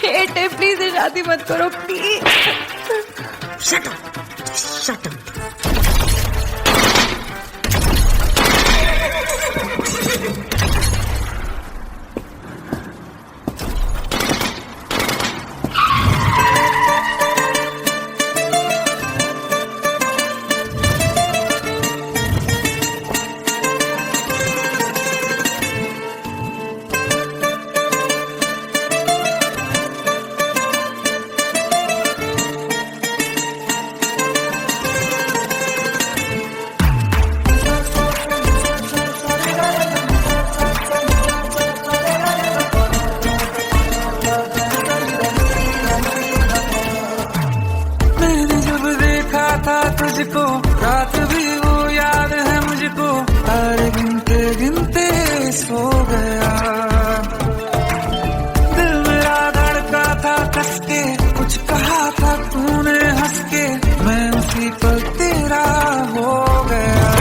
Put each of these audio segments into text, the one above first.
Date है, please शादी मत करो please. Shut up, shut up. तुझको रात भी वो याद है मुझको, तारे गिनते गिनते सो गया। दिल मेरा धड़का था कस के, कुछ कहा था तूने हंस के, मैं उसी पर तेरा हो गया।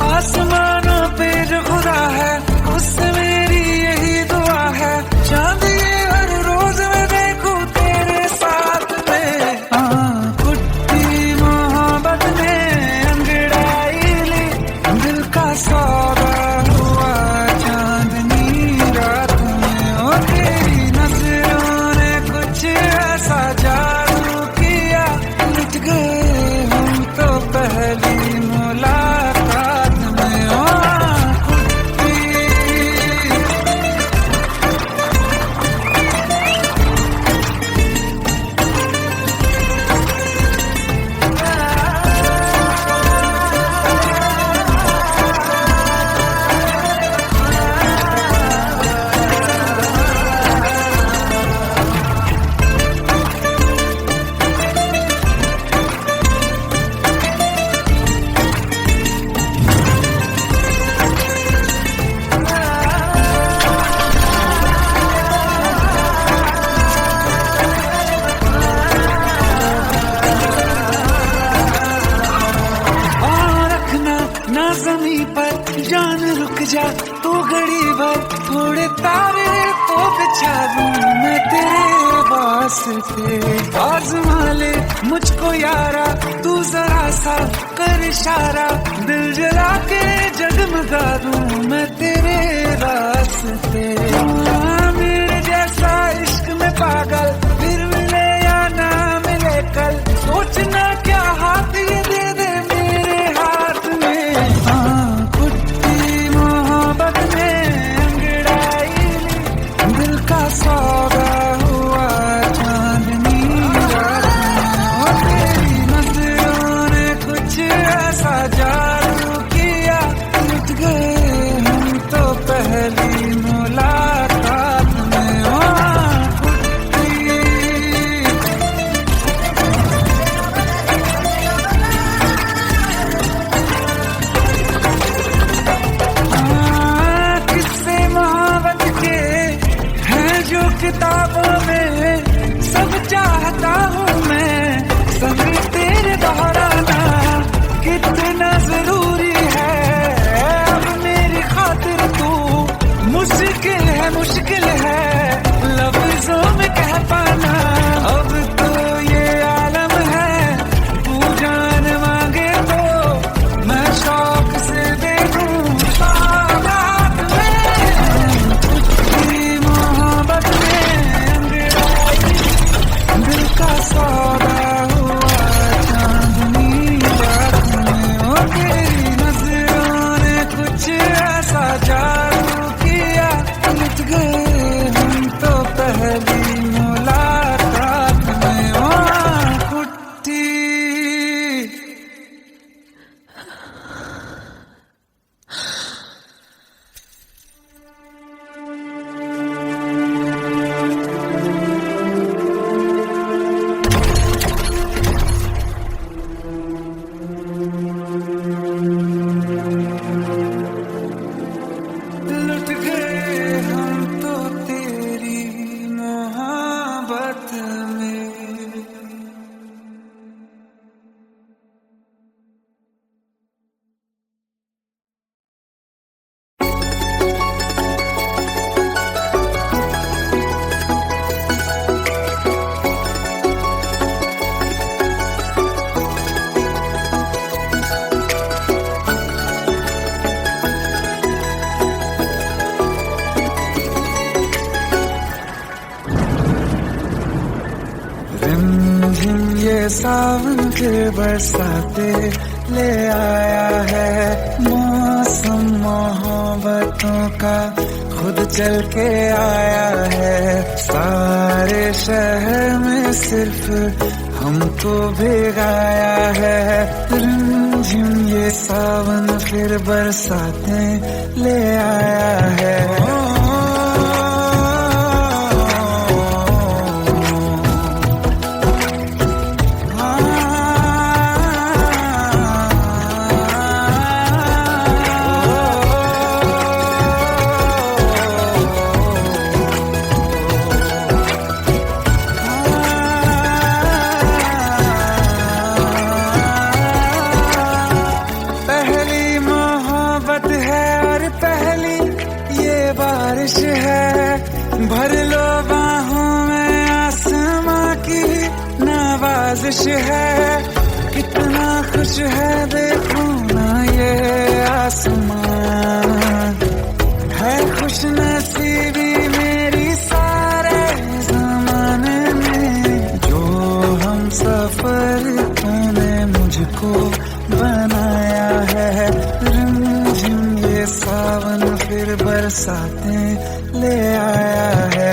आसमानों पे जो खुदा है उससे मेरी यही दुआ है, चांद ये हर रोज मैं देखूं तेरे साथ में। सौदा हुआ चांदनी रात में, और तेरी नजरों ने कुछ ऐसा जादू किया, लुट गए हम तो पहली मुलाकात में। ना ज़मीं पर जान रुक जा तू घड़ी भर, थोड़े तारे तो बिछा दूं मैं तेरे वास्ते। आज़मा ले मुझको यारा तू जरा सा कर इशारा, दिल जला के जगमगा दूं मैं तेरे रास्ते। मेरे जैसा इश्क में पागल फिर मिले या ना मिले कल, सोचना क्या हाथ ये दे दे मेरे हाथ में। कुट्टी मोहब्बत में अंगड़ाई ली, दिल का सौदा हुआ चांदनी रात में, और तेरी नजरों ने कुछ ऐसा जादू किया, लुट गए हम तो पहली मुलाकात में। किताबों में सब चाहता हूँ मैं, संग तेरे दोहराना कितना जरूरी है। अब मेरी खातिर तू मुश्किल है लफ्जों में कह पाना। अब तो ये आलम है तू जान मांगे तो मैं शौक से दे दूँ सौगात में। तुझकी मोहब्बत दिल का सौदा हुआ चांदनी रात में, और तेरी नजरों ने कुछ ऐसा जादू किया, लुट गए हम तो पहली मुलाकात में। कुट्टी ये सावन फिर बरसाते ले आया है। मौसम मोहब्बतों का खुद चल के आया है। सारे शहर में सिर्फ हमको भिगाया है। रिमझिम ये सावन फिर बरसाते ले आया है। बारिश है भर लो बाहों में, आसमां की नवाजिश है। कितना खुश है देखो ना ये आसमां, है खुश नसीबी मेरी सारे ज़माने में। जो हम सफर तूने मुझको बनाया है। रिमझिम ये सावन फिर बरसाते ले आया है।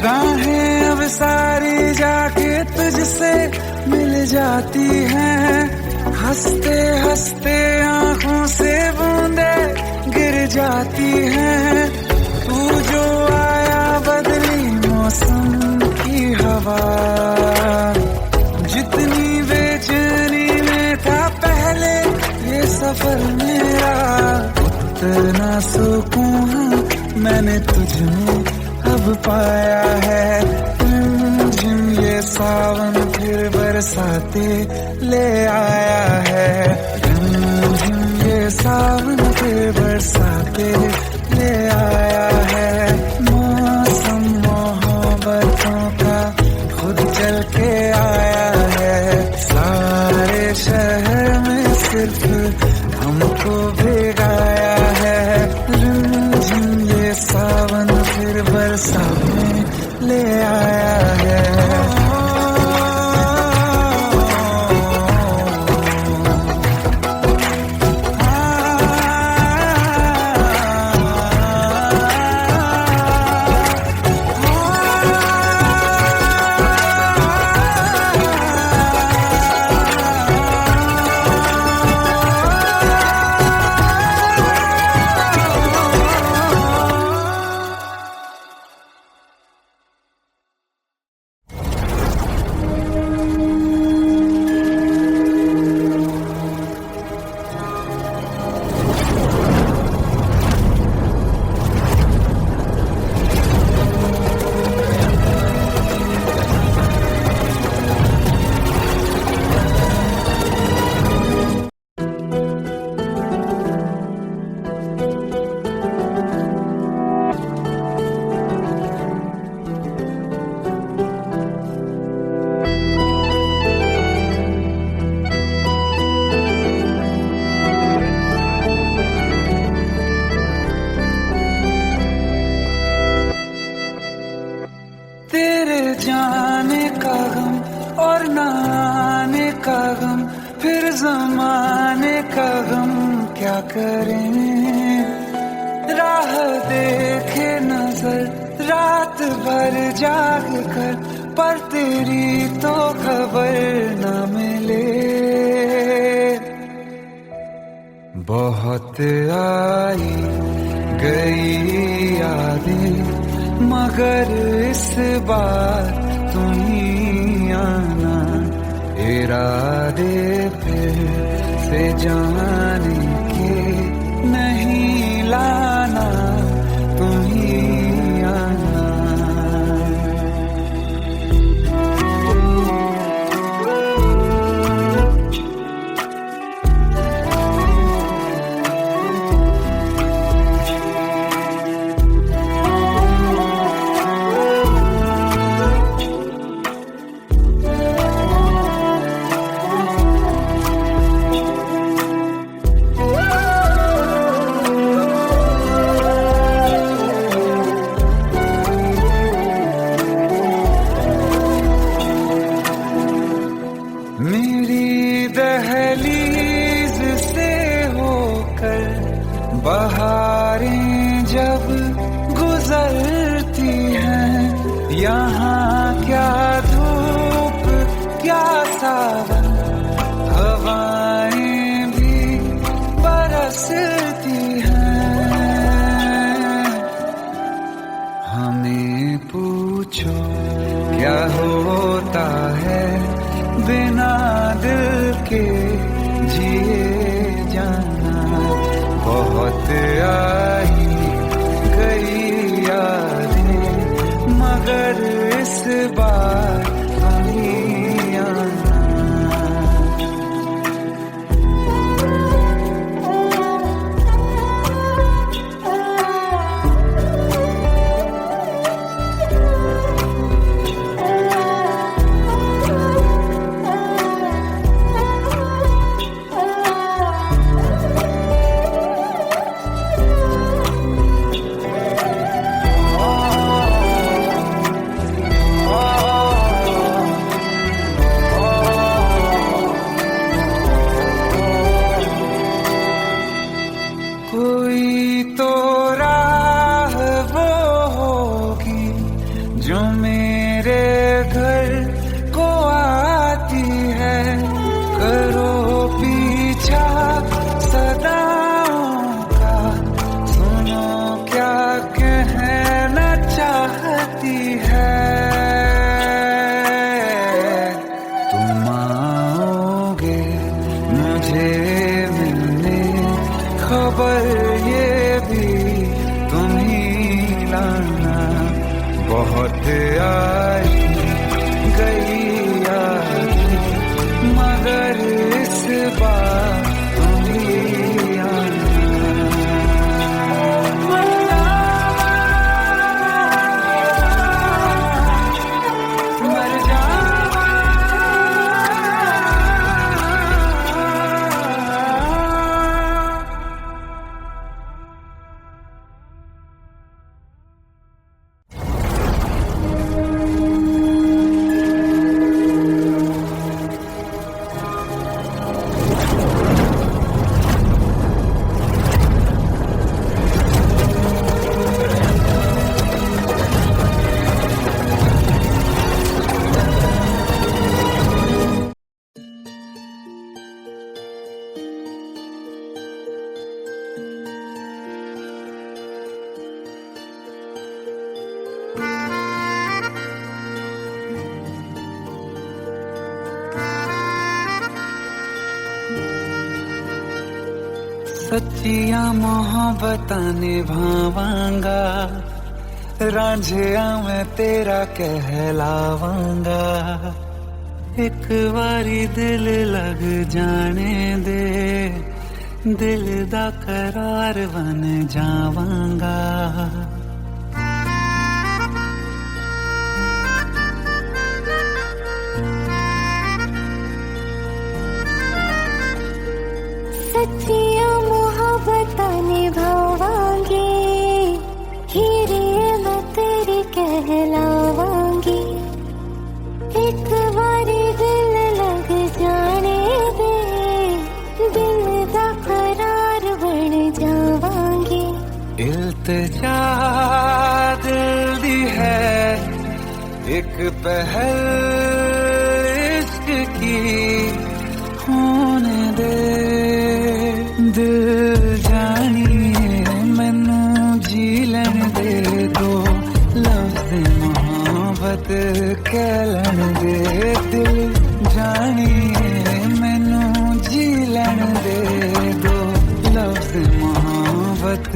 राहें अब सारी जाके तुझसे मिल जाती हैं। हंसते हंसते आंखों से बूंदे गिर जाती हैं। तू जो आया बदली मौसम की हवा, जितनी बेचैनी में था पहले ये सफर मेरा, उतना सुकून मैंने तुझमें अब पाया है। रिमझिम ये सावन फिर बरसाते ले आया है। रिमझिम ये सावन फिर बरसाते ले आया है। मौसम मोहब्बतों का खुद चल के आया है। सारे शहर में सिर्फ हमको भिगाया है। रिमझिम ये सावन फिर बरसाते ले आया है। जाने का गम और न आने का गम, फिर जमाने का गम क्या करें। राह देखे नजर रात भर जाग कर, पर तेरी तो खबर न मिले। बहुत आई गई यादें मगर इस बार तुम ही आना। इरादे फिर से जाने के नहीं लाना, तुम ही आना। पूछो क्या होता है बिना दिल के जिए जाना। बहुत आई गई यादें मगर इस बार नहीं आना। कोई तो राह वो होगी जो मेरे घर को आती है। करो पीछा सदाओं का, सुनो क्या कहना चाहती है। तुम आओगे मुझे मिलने, खबर ये भी तुम ही लाना। बहुत आई गई यादें मगर इस बार तुम ही आना। मर जावा सच्चियां मोहब्बतां निभावांगा, रांझिया मैं तेरा कहलावांगा। एक बारी दिल लग जाने दे, दिल दा करार बन जावांगा। सच्चियां मोहब्बतां निभावांगी, हीरे मैं तेरी कहलावांगी। एक बारी दिल लग जाने दे, दिल दा करार बन जावांगी। इल्तिजा दिल दी है एक पहल इश्क की, होने दे दिल जानिए मैनू जी लैन दे दो। लफ्ज़ मोहब्बत कह लैन दे, दिल जानिए मैनू जी लैन दे दो। लफ्ज़ मोहब्बत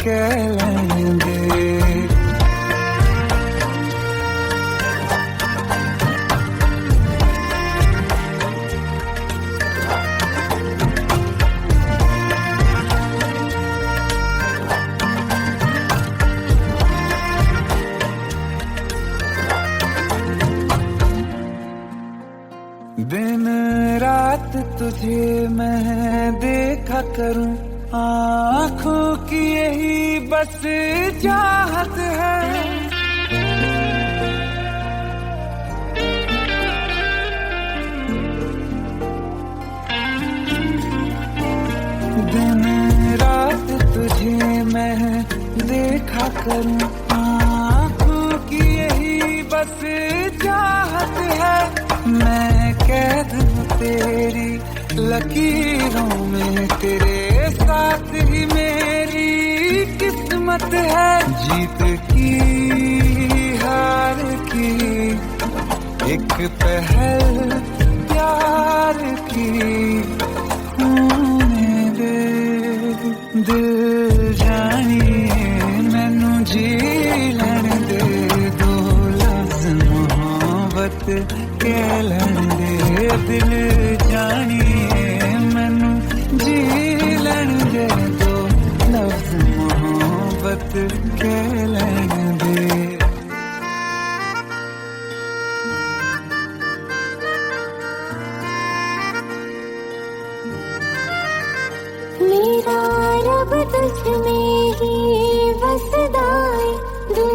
कह लैन दे। दिन रात तुझे मैं देखा करूं, आँखों की यही बस चाहत है। दिन रात तुझे मैं देखा करूं, आँखों की यही बस चाहत है। मैं कैद हूँ तेरी लकीरों में, तेरे साथ ही मेरी किस्मत है। जीत की हार की की एक पहल प्यार की होने दे दिल जानिए मैनू जी लैण दे दो लफ्ज़ मोहब्बत कह लैण दे दिल जानिए मैनू जी लैण दे दो लफ्ज़ मोहब्बत कह लैण दे मेरा रब तुझ में ही बसदा है दिल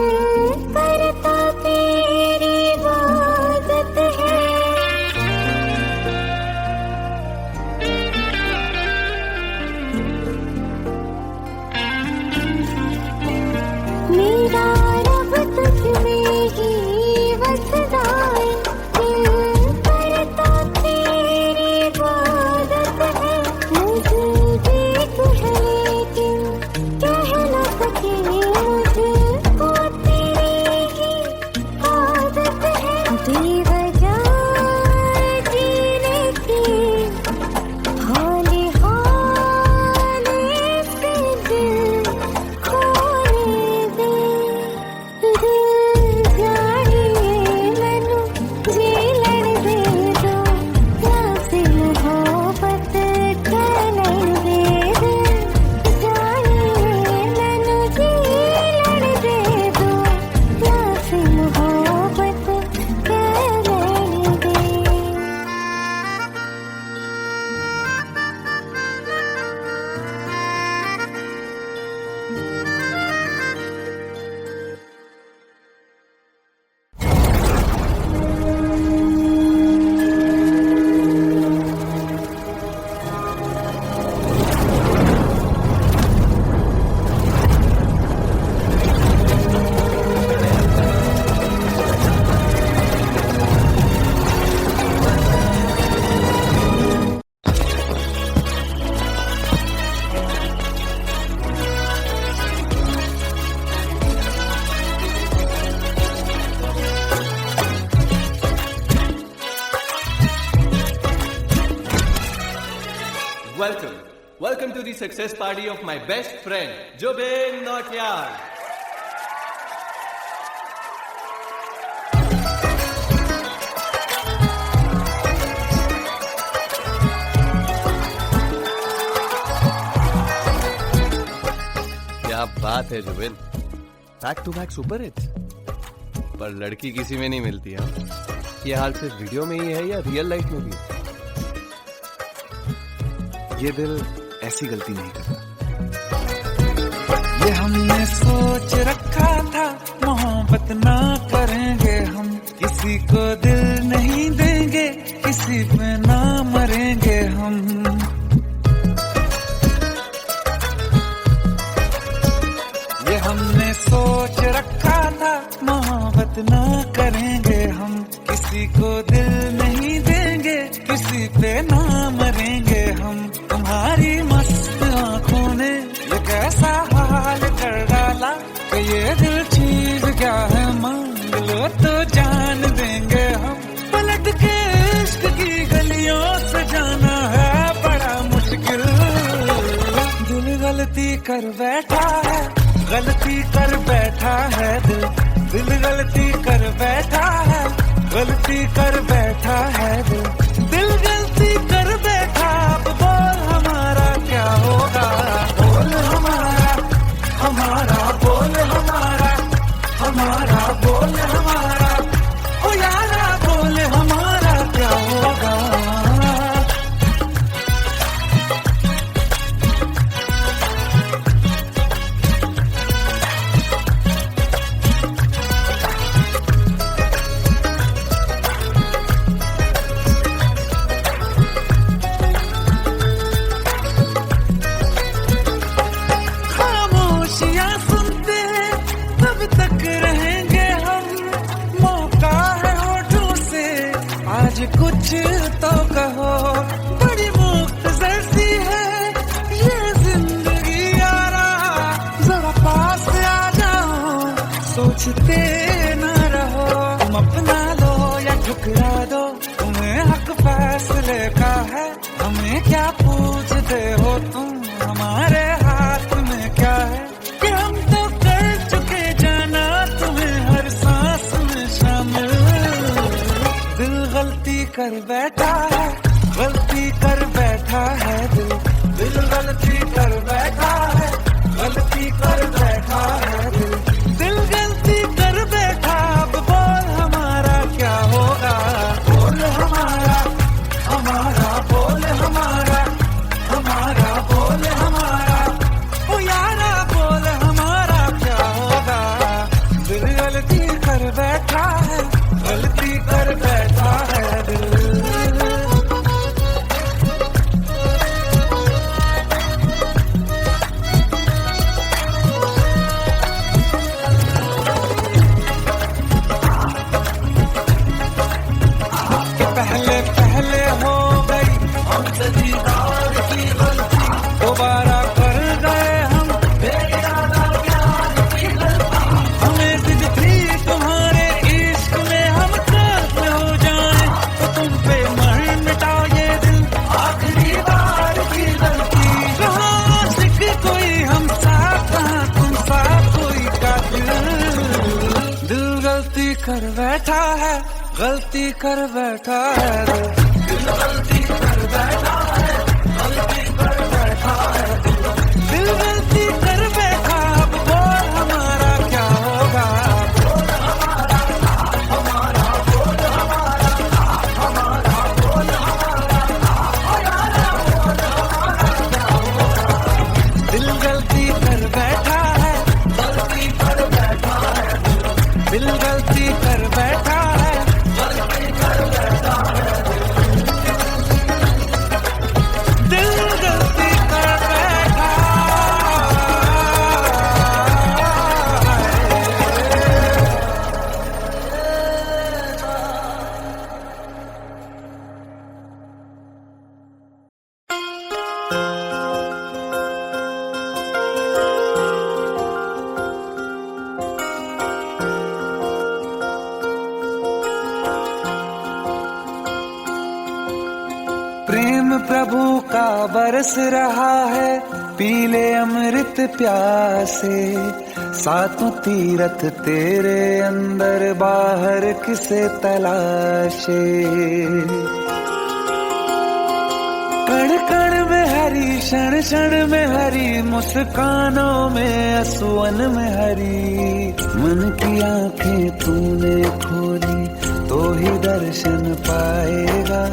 करता तेरी इबादत है मेरा रब तुझ में ही बसदा है दिल करता तेरी इबादत है मुझे देख है लेकिन कह न सके मुझको तेरी ही आदत है बेवजह जीने की हाले हाले से दिल खोने दे दिल जानिए मैनू जी लैण दे दो लफ्ज़ मोहब्बत कह लैण दे दिल जानिए मैनू जी लैण दे दो लफ्ज़ मोहब्बत कह लैण दे Welcome to the success party of my best friend, Jobin Notyard. क्या बात है Zubin, back to back super hits. पर लड़की किसी में नहीं मिलती है। ये हाल सिर्फ वीडियो में ही है या रियल लाइफ में भी? ये दिल ऐसी गलती नहीं करता। ये हमने सोच रखा था मोहब्बत ना करेंगे हम, किसी को दिल नहीं देंगे, किसी पे ना मरेंगे हम। ये हमने सोच रखा था मोहब्बत ना करेंगे हम, किसी को दिल नहीं देंगे, किसी पे ना मरेंगे हम। तुम्हारी मस्त आंखों ने ये कैसा हाल कर डाला कि ये दिल चीज क्या है मांग लो तो जान देंगे हम। पलट के इश्क की गलियों से जाना है बड़ा मुश्किल। दिल गलती कर बैठा है, गलती कर बैठा है दिल, दिल गलती कर बैठा है, गलती कर बैठा है दिल, दिल गलती कर बैठा। अब बोल हमारा क्या होगा, बोल हमारा, हमारा बोल हमारा, हमारा बोल हमारा, ओ यारा बोल हमारा क्या होगा। कुछ तो कहो, बड़ी मुख्तसर सी है ये जिंदगी यारा, जरा पास आ जाओ, सोचते न रहो। तुम ठुकरा दो, तुम्हें हक फैसले का है, हमें क्या पूछते हो तुम, हमारे हाथ में क्या है कि हम तो कर चुके जाना तुम्हें हर सांस में शामिल। दिल गलती कर बैठा है, गलती कर बैठा है दिल, दिल गलती कर बैठा है, गलती कर बैठा है दिल, दिल गलती कर बैठा। अब बोल हमारा क्या होगा, बोल हमारा, हमारा बोल हमारा, हमारा बोल हमारा, ओ यारा बोल हमारा क्या होगा। दिल गलती कर बैठा है, गलती कर बैठा है दिल। पहले पहले हो गई हमसे दीदार की गलती, दोबारा कर गए हम बेइरादा प्यार की गलती। हमें जिद थी तुम्हारे इश्क में हम काफिर हो जाएं, तो तुम पे मर मिटा ये दिल, आखिरी बार की गलती। कहाँ आशिक कोई हम साथ, कहाँ तुम साथ कोई कातिल। दिल गलती कर बैठा है, गलती कर बैठा है दिल गलती कर बैठा है, गलती कर बैठा है दिल गलती कर बैठा। अब बोल हमारा क्या होगा, बोल हमारा, हमारा बोल हमारा, हमारा बोल हमारा, बोल हमारा क्या होगा। दिल गलती कर बैठा है, गलती कर बैठा है दिल गलती कर बैठा है, प्रेम प्रभु का बरस रहा है, पीले अमृत प्यासे, सातों तीरथ तेरे अंदर बाहर किसे तलाशे। कण कण में हरी, क्षण क्षण में हरी, मुस्कानों में असुवन में हरी। मन की आंखें तूने खोली तो ही दर्शन पाएगा,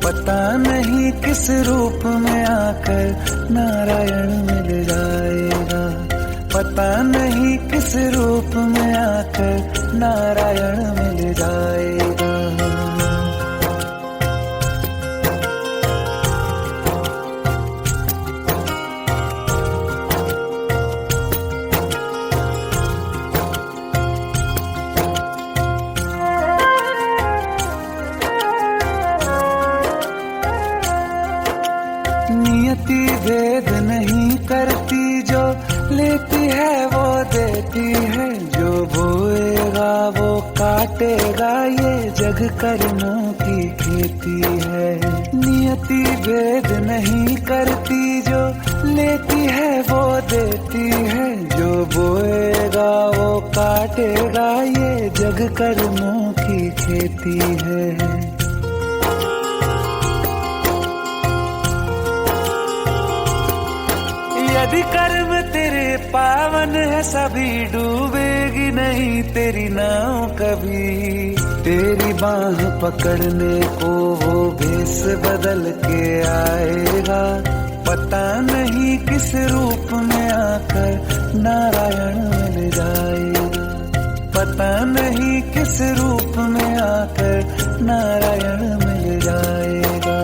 पता नहीं किस रूप में आकर नारायण मिल जाएगा, पता नहीं किस रूप में आकर नारायण मिल जाएगा। नियति भेद नहीं करती, जो लेती है वो देती है, जो बोएगा वो काटेगा, ये जग कर्मों की खेती है। नियति भेद नहीं करती, जो लेती है वो देती है, जो बोएगा वो काटेगा, ये जग कर्मों की खेती है। यदि कर्म तेरे पावन है, सभी डूबेगी नहीं तेरी नाव कभी। तेरी बाह पकड़ने को वो भेष बदल के आएगा, पता नहीं किस रूप में आकर नारायण मिल जाएगा, पता नहीं किस रूप में आकर नारायण मिल जाएगा।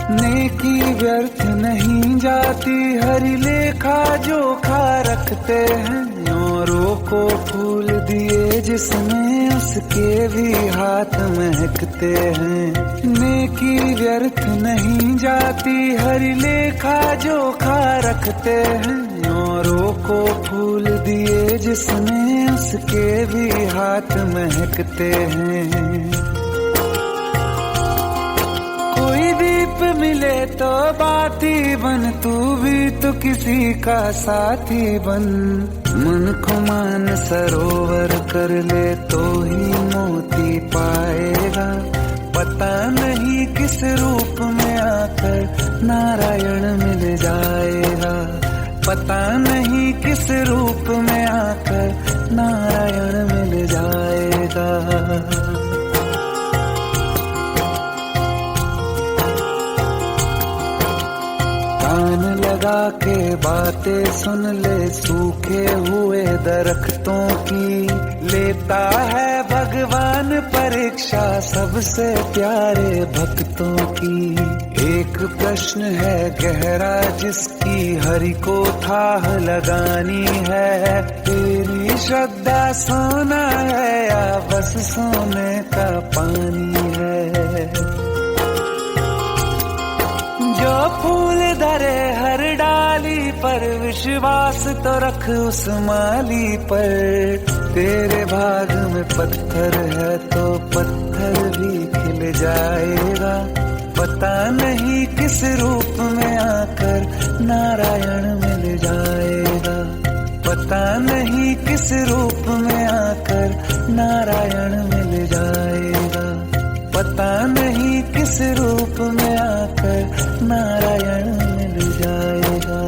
नेकी व्यर्थ नहीं जाती, हरि लेखा जोखा रखते हैं, यूं औरों को फूल दिए जिसने उसके भी हाथ महकते हैं। नेकी व्यर्थ नहीं जाती हर लेखा जोखा रखते हैं। औरों को फूल दिए जिसने उसके भी हाथ महकते हैं। कोई दीप मिले तो बाती बन, तू भी तो किसी का साथी बन। मन को मान सरोवर कर ले तो ही मोती पाएगा। पता नहीं किस रूप में आकर नारायण मिल जाएगा। पता नहीं किस रूप में आकर नारायण मिल जाएगा। कान लगा के बातें सुन ले सूखे हुए दरख्तों की। लेता है भगवान परीक्षा सबसे प्यारे भक्तों की। एक प्रश्न है गहरा जिसकी हरि को थाह लगानी है। तेरी श्रद्धा सोना है या बस सोने का पानी है। जो फूल धरे हर डाली पर विश्वास तो रख उस माली पर। तेरे भाग में पत्थर है तो पत्थर भी खिल जाएगा। पता नहीं किस रूप में आकर नारायण मिल जाएगा। पता नहीं किस रूप में आकर नारायण मिल जाएगा। पता नहीं किस रूप में आकर नारायण मिल जाएगा।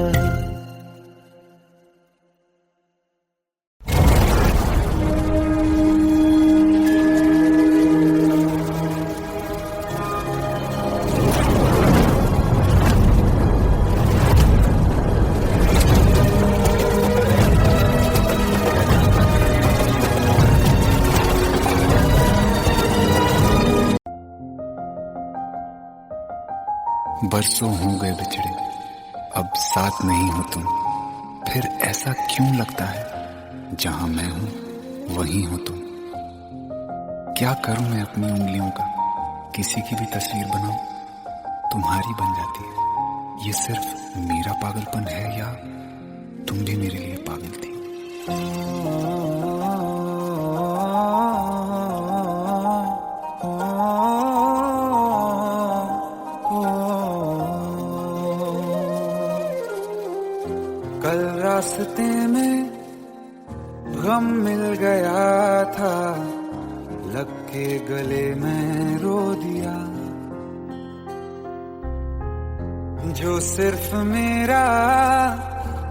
बरसों हो गए बिछड़े, अब साथ नहीं हो तुम। फिर ऐसा क्यों लगता है जहां मैं हूं वहीं हो तुम। क्या करूं मैं अपनी उंगलियों का, किसी की भी तस्वीर बनाऊं तुम्हारी बन जाती है। ये सिर्फ मेरा पागलपन है या तुम भी मेरे लिए पागल थी। कल रास्ते में गम मिल गया था, लग के गले में रो दिया। जो सिर्फ मेरा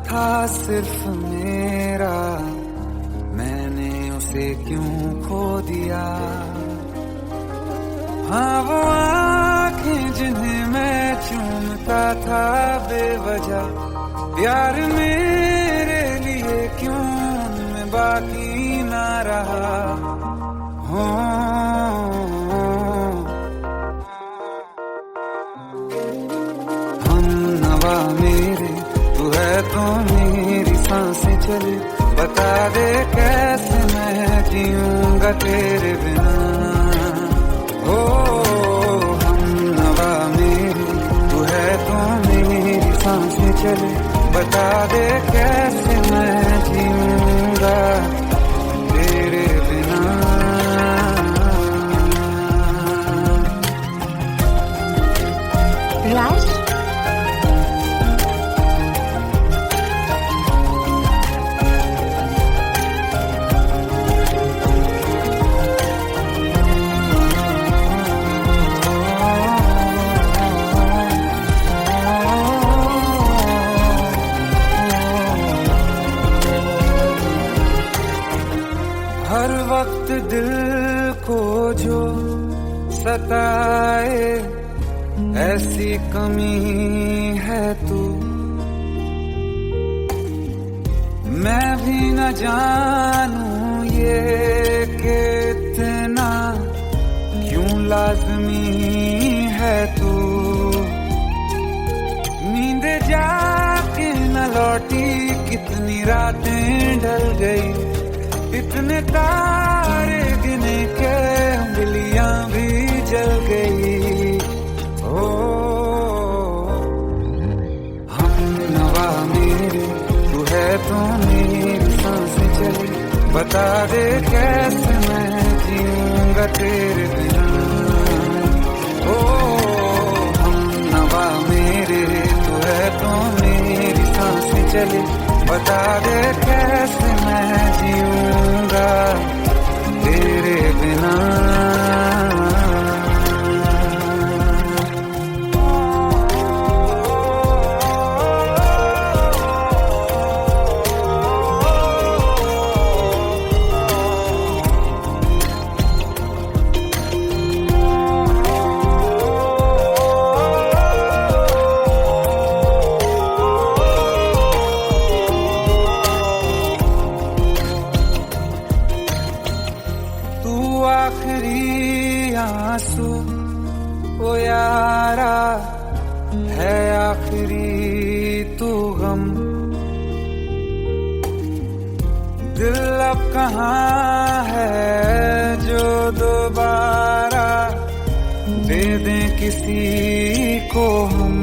था, सिर्फ मेरा, मैंने उसे क्यों खो दिया। हाँ वो आँखें जिन्हें मैं चूमता था बेवजह, प्यार मेरे लिए क्यों उनमें बाकी ना रहा। हो हम नवा मेरे, तू है तो मेरी सांसें चले। बता दे कैसे मैं जीऊंगा तेरे बिना। हो हम नवा मेरे, तू है तो मेरी सांसें चले। बता दे कैसे मैं जीऊंगा तेरे बिना। राज, हर वक्त दिल को जो सताए, ऐसी कमी है तू। मैं भी न जानूं ये कि इतना क्यों लाज़मी है तू। नींद जाके न लौटी कितनी इतनी रातें ढल गई, इतने तारे गिने के उंगलियां भी जल गई। ओ हम नवा मेरे, तू है तो मेरी सांसें चली, बता दे कैसे मैं जीऊंगा तेरे बिना। ओ हम नवा मेरे, तू है तो मेरी सांसें चली, बता दे कैसे मैं जीऊंगा तेरे बिना। आखिरी आंसू ओ यारा है, आखिरी तू गम। दिल अब कहाँ है जो दोबारा दे दें किसी को हम।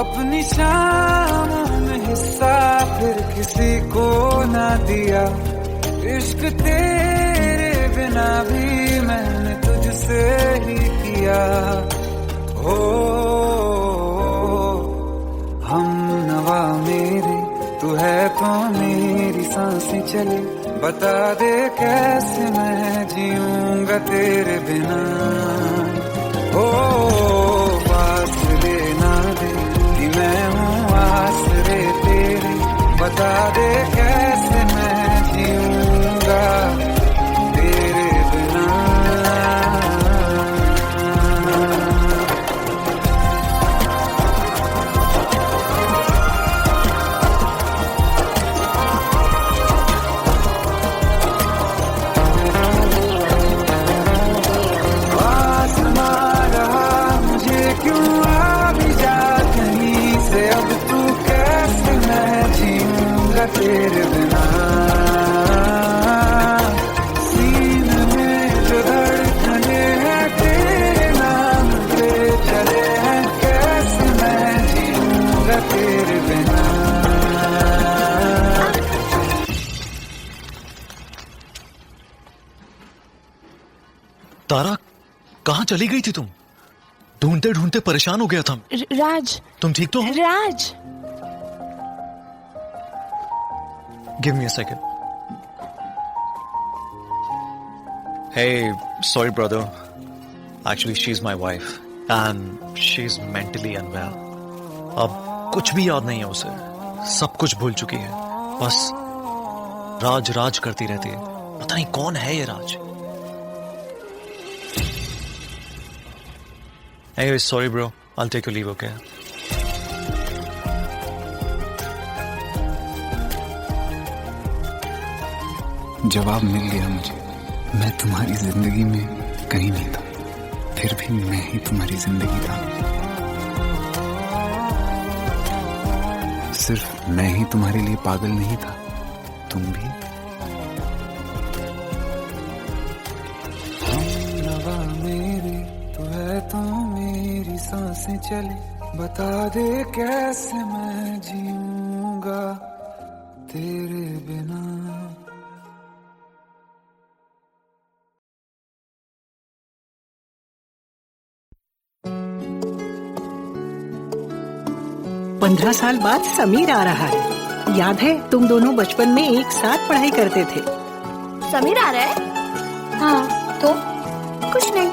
अपनी शामों में हिस्सा फिर किसी को ना दिया, इश्क तेरे बिना भी मैंने तुझसे ही किया। हो हम नवा मेरे, तू है तो मेरी सांसें चले, बता दे कैसे मैं जीऊंगा तेरे बिना। हो फासले ना दे कि मैं हूँ आसरे तेरे, बता दे कैसे मैं जीऊंगा तेरे बिना। आसमां रहा मुझे क्यों आ भी जा कहीं से, अब तू कैसे मैं जीऊंगा तेरे बिना। सीने में जो धड़कने हैं तेरे नाम पे चले हैं, कैसे मैं जीऊंगा तेरे बिना। तारा, कहाँ चली गई थी तुम? ढूंढते ढूंढते परेशान हो गया था। राज, तुम ठीक तो हो? Raj, give me a second. Hey, sorry brother. Actually, she's my wife and she's mentally unwell. अब कुछ भी याद नहीं है उसे, सब कुछ भूल चुकी है, बस राज राज करती रहती है। पता नहीं कौन है ये राज। Anyway, sorry bro, I'll take your leave, okay? जवाब मिल गया मुझे, मैं तुम्हारी जिंदगी में कहीं नहीं था, फिर भी मैं ही तुम्हारी जिंदगी था। सिर्फ मैं ही तुम्हारे लिए पागल नहीं था, तुम भी। नवा मेरे, तू है तो मेरी सांसें चली, बता दे कैसे मैं जीऊंगा तेरे बिना। पंद्रह साल बाद समीर आ रहा है। याद है तुम दोनों बचपन में एक साथ पढ़ाई करते थे। समीर आ रहा है? हाँ, तो कुछ नहीं।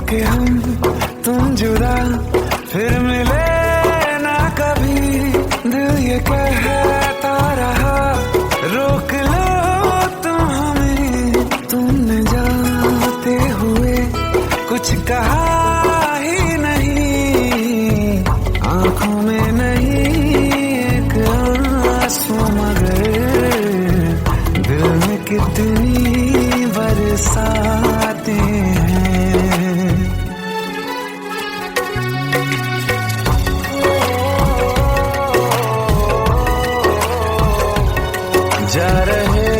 के हम तुम जुदा फिर मिले ना कभी, दिल ये कहता रहा रोक लो तुम हमें, तुमने जाते हुए कुछ कहा ही नहीं, आंखों में नहीं एक आंसू मगर दिल में कितनी बरसाते हैं। जा रहे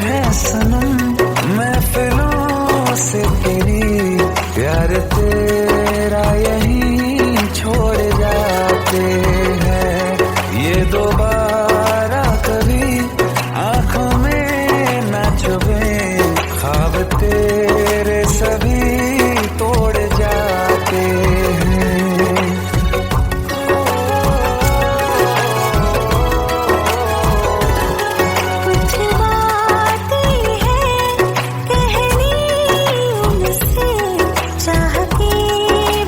हैं सनम महफिलों से तेरी, प्यार तेरा यहीं छोड़ जाते हैं, ये दोबारा कभी आंखों में न चुभे, ख्वाब तेरे सभी तोड़ जाते हैं। कुछ बातें हैं कहनी उनसे, चाह के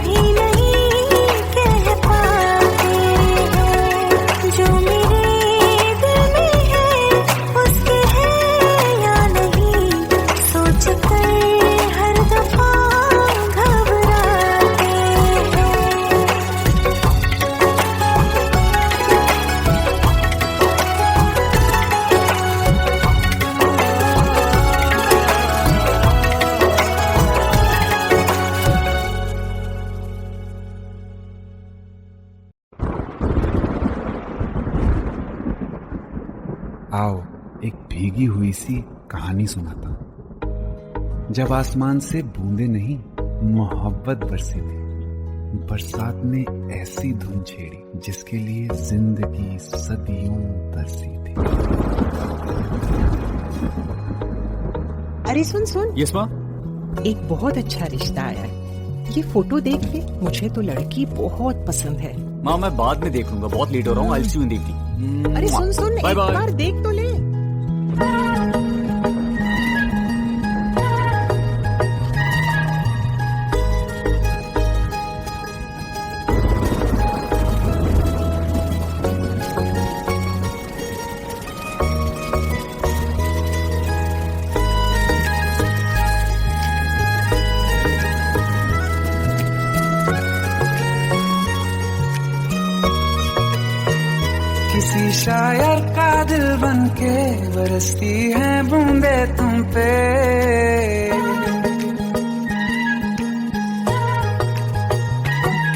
भी नहीं कह पाते हैं, जो मेरे दिल में है उसके है या नहीं, सोच कर हर दफा घबराते हैं। आओ एक भीगी हुई सी कहानी सुनाता हूं। जब आसमान से बूंदे नहीं मोहब्बत बरसी थी, बरसात ने ऐसी धुन छेड़ी जिसके लिए जिंदगी सदियों तरसी थी। अरे सुन सुन, यस माँ। एक बहुत अच्छा रिश्ता आया है, ये फोटो देख ले, मुझे तो लड़की बहुत पसंद है। माँ मैं बाद में देख लूंगा, बहुत लेट हो रहा हूँ। आई सी यू देखती। अरे सुन सुन, बाय एक बाय। बार देख तो ले। किसी शायर का दिल बनके बरसती है बूंदे तुम पे,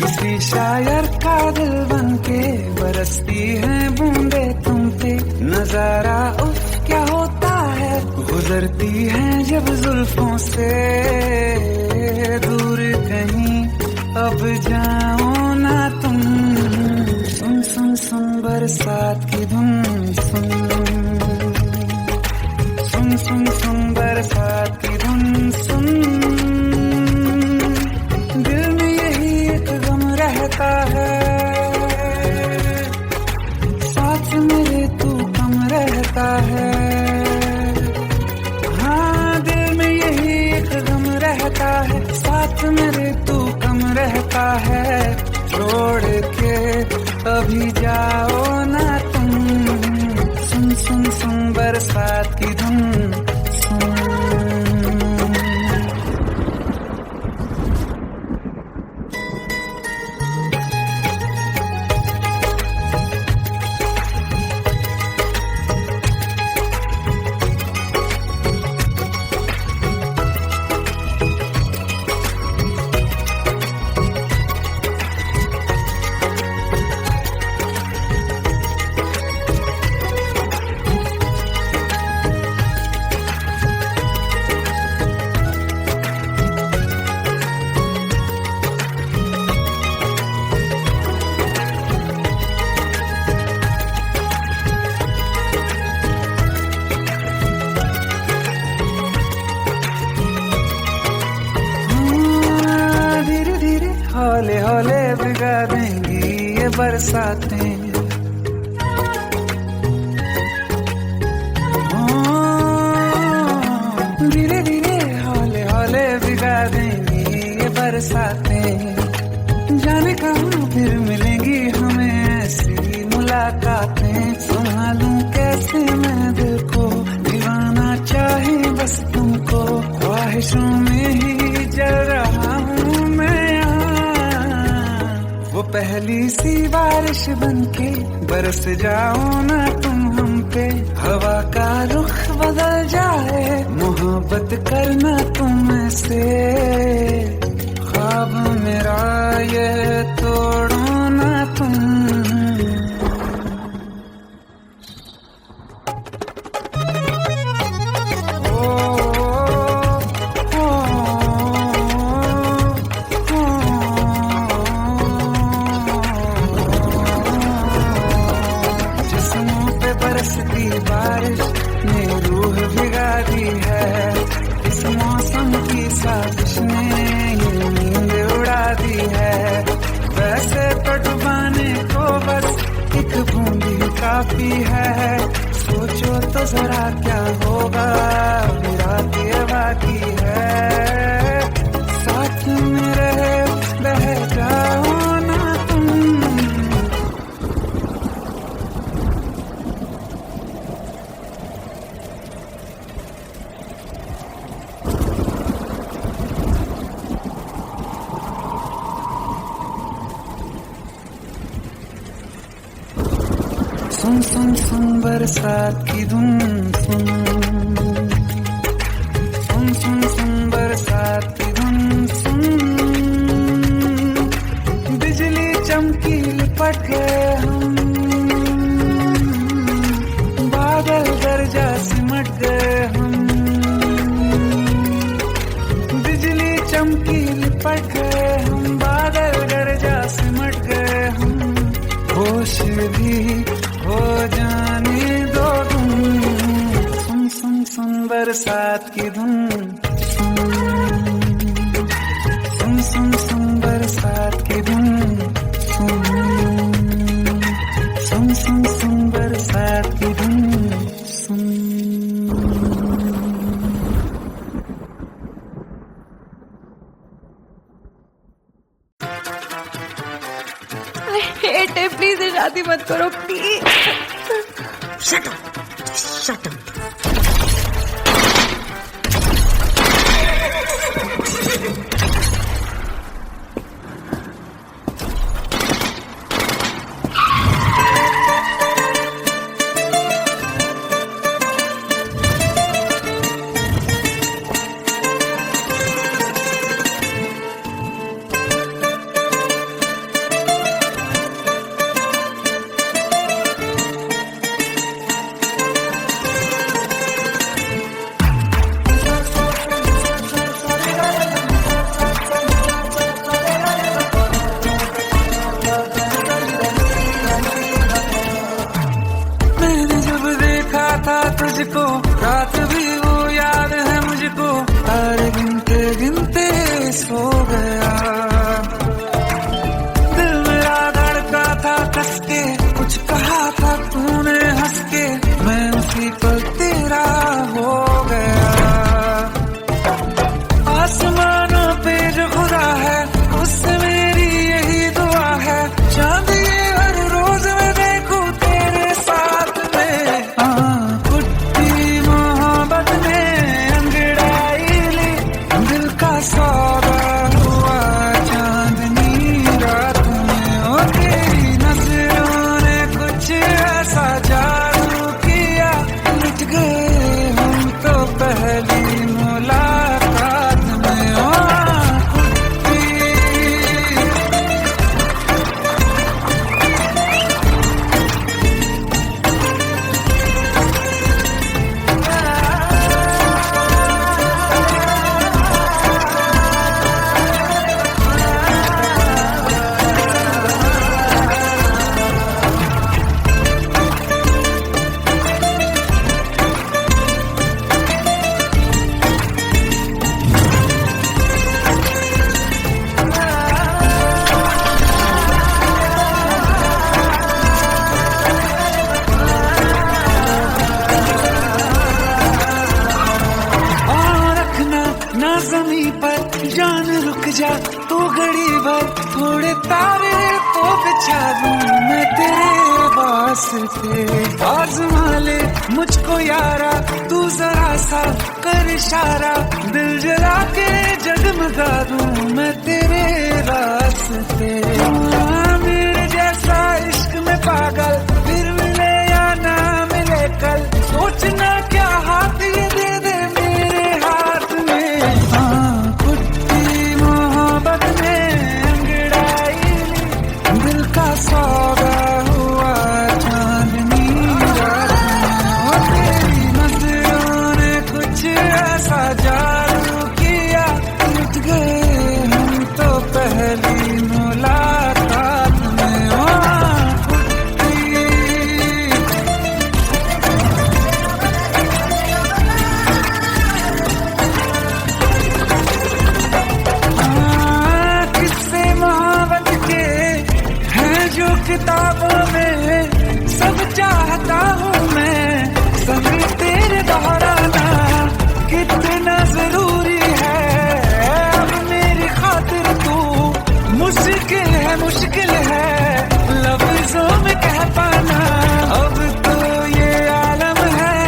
किसी शायर का दिल बनके बरसती है बूंदे तुम पे, नजारा उफ क्या होता है, गुजरती है जब जुल्फों से दूर कहीं अब जाओ ना तुम, सुन सुन सुन बरसात की धुन, सुन सुन सुन सुन बरसात की धुन, सुन दिल में यही एक गम रहता है, साथ मेरे तू कम रहता है, हाँ दिल में यही एक गम रहता है, साथ मेरे तू कम रहता है, छोड़ के अभी जाओ ना तुम, सुन सुन सुन बरसात की धुन, सुन। हौले हौले भिगा देंगी ये बरसातें, धीरे धीरे हौले हौले भिगा देंगी ये बरसातें, जाने कहाँ फिर मिलेंगी हमें ऐसी मुलाकातें। संभालूं कैसे मैं दिल को, दीवाना चाहे बस तुमको, ख्वाहिशों में ही जल रहा हूँ मैं यहाँ। वो पहली सी बारिश बनके बरस जाओ ना तुम हम पे, हवा का रुख बदल जाए, मोहब्बत करना तुमसे। ख्वाब मेरा ये तोड़ो ना तुम। जिस्मों पे बरसती बारिश ने रूह भिगा दी है, इस मौसम की साजिश ने ये नींद उड़ा दी है। वैसे तो डुबाने को बस एक बूंदी काफी है, सोचो तो जरा क्या होगा, रात ये बाकी है। साथ में रहे बह जाओ ना तुम। सुन सुन सुन बरसात की धुन सुन, सुन सुन सुन बरसात की धुन सुन। बिजली चमकी लिपट गए हम, बादल गरजा सिमट गए हम। बिजली चमकी लिपट गए हम, बादल गरजा सिमट गए हम। होश भी हो जाने दो तुम, सुन सुन सुन बरसात की धुन सुन, सुन सुन सुन बरसात की धुन सुन, सुन सुन सुन बरसात की धुन सुन। हेट है, प्लीज शादी मत करो please. Shut up! Shut up! घड़ी भर थोड़े तारे तो बिछा दूं मैं तेरे वास्ते। आज़मा ले मुझको यारा, तू जरा सा कर इशारा, दिल जला के जगमगा दूं मैं तेरे रास्ते। मेरे जैसा इश्क में पागल फिर मिले या ना मिले कल, सोचना क्या हाथ ये दे दे मेरे हाथ में। कुत्ती मोहब्बत में अंगड़ाई ली, दिल का सौदा हुआ चांदनी रात में। तेरी नजरों ने कुछ ऐसा जादू किया, लुट गए हम तो पहली मुलाकात में। किस्से मोहब्बत के हैं जो किताबों में, सब चाहता हूँ मैं संग तेरे दोहराना। कितना जरूरी है अब मेरी खातिर तू, मुश्किल है लफ्जों में कह पाना। अब तो ये आलम है,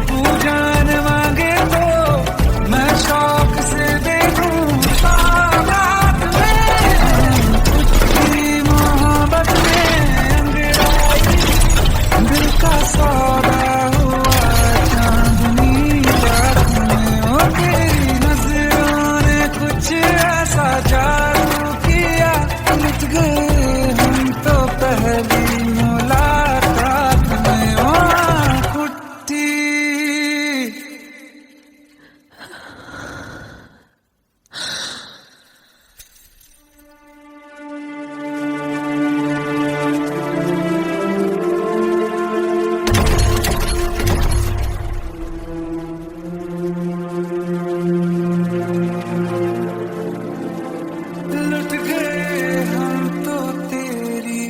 तू जान मांगे तो मैं शौक से दे दूं सौगात में। तेरी मोहब्बत में अंगड़ाई, दिल का सौदा हुआ चांदनी रात में। ओ तेरी नजरों ने कुछ ऐसा जादू किया, लुट गए हम तो पहली मुलाकात में। ओ कुट्टी लुट गए हम तो तेरी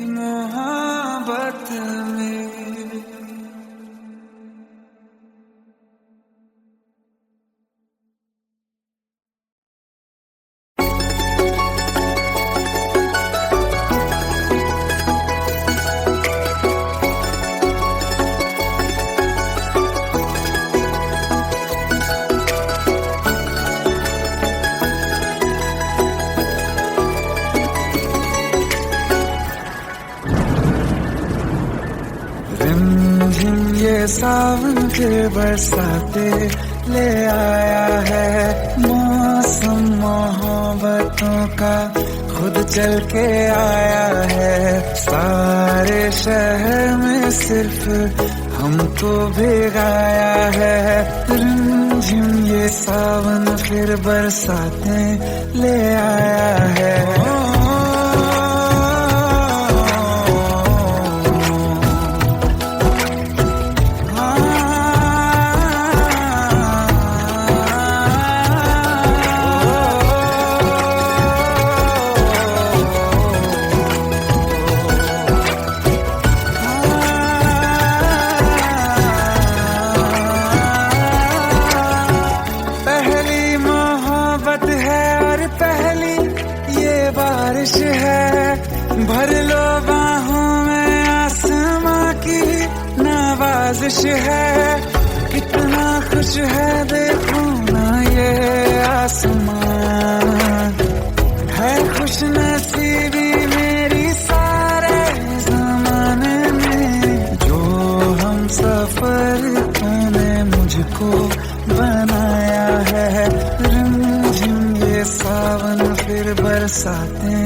मोहब्बत में। रिमझिम ये सावन के बरसाते ले आया है, मौसम मोहब्बतों का खुद चल के आया है। सारे शहर में सिर्फ हमको भिगाया है। रिमझिम ये सावन फिर बरसाते ले आया है। पहली मोहब्बत है और पहली ये बारिश है, भर लो बाहों में आसमां की नवाजिश है। कितना खुश है देखो ना ये आसमान, है खुश नसीबी मेरी सारे जमाने में। जो हम सफर तूने मुझको बनाया है। रिमझिम ये सावन फिर बरसाते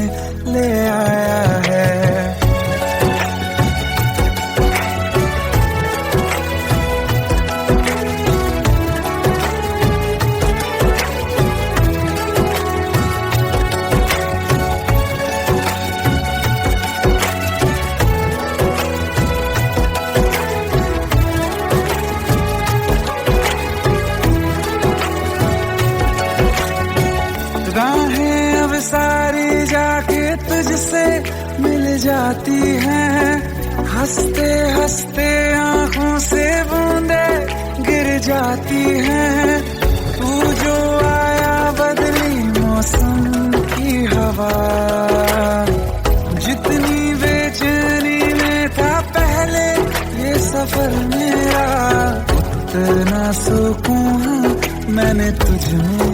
ले आया है। राहें अब सारी जाके तुझसे मिल जाती हैं, हंसते हंसते आंखों से बूंदे गिर जाती हैं। तू जो आया बदली मौसम की हवा जितनी बेचैनी में था पहले ये सफर मेरा, उतना सुकून मैंने तुझ में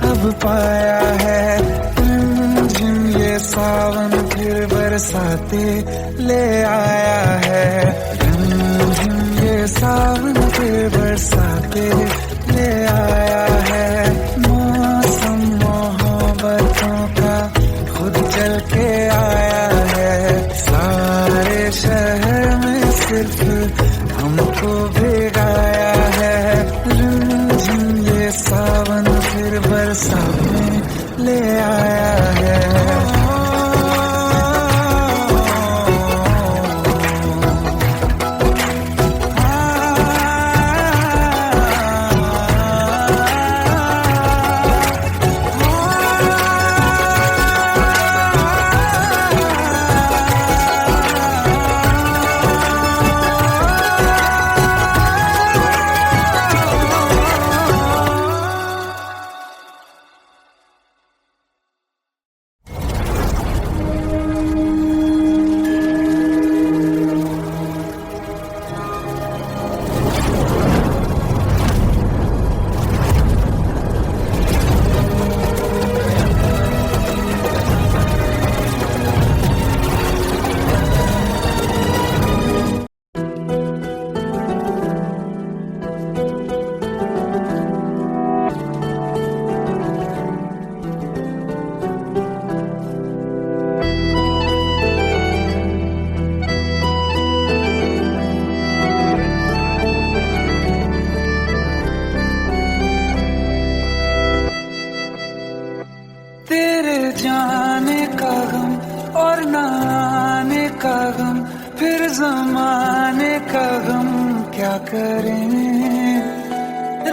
अब पाया है। झिम ये सावन फिर बरसाते ले आया है। झिम ये सावन फिर बरसाते ले आया है। मौसम मोहब्बतों का खुद चल के आया है। सारे शहर में सिर्फ हमको भिगाया है। झिम ये सावन फिर बरसाते ले आया है। जाने का गम और न आने का गम, फिर जमाने का गम क्या करें।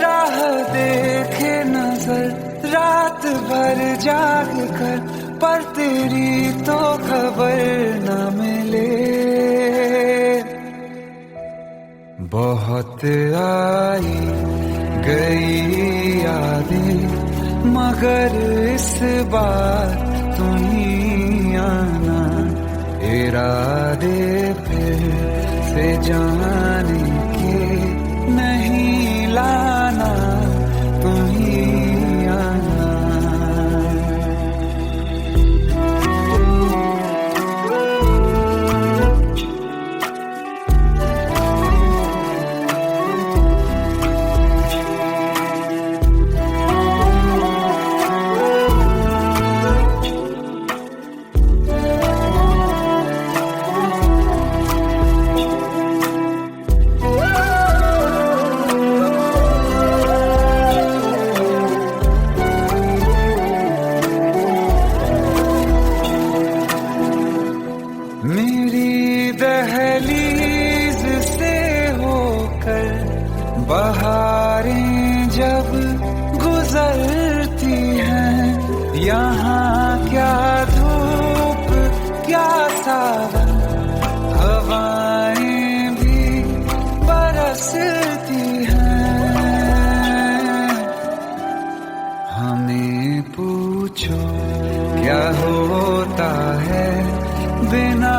राह देखे नजर रात भर जाग कर, पर तेरी तो खबर न मिले। बहुत आई गई यादें मगर इस बार तुम ही आना। इरादे फिर से जाने के नहीं लाना, तुम ही आना। मेरी दहलीज से होकर बहारें जब गुजरती हैं, यहाँ क्या धूप क्या सावन, हवाएं भी बरसती हैं। हमें पूछो क्या होता है बिना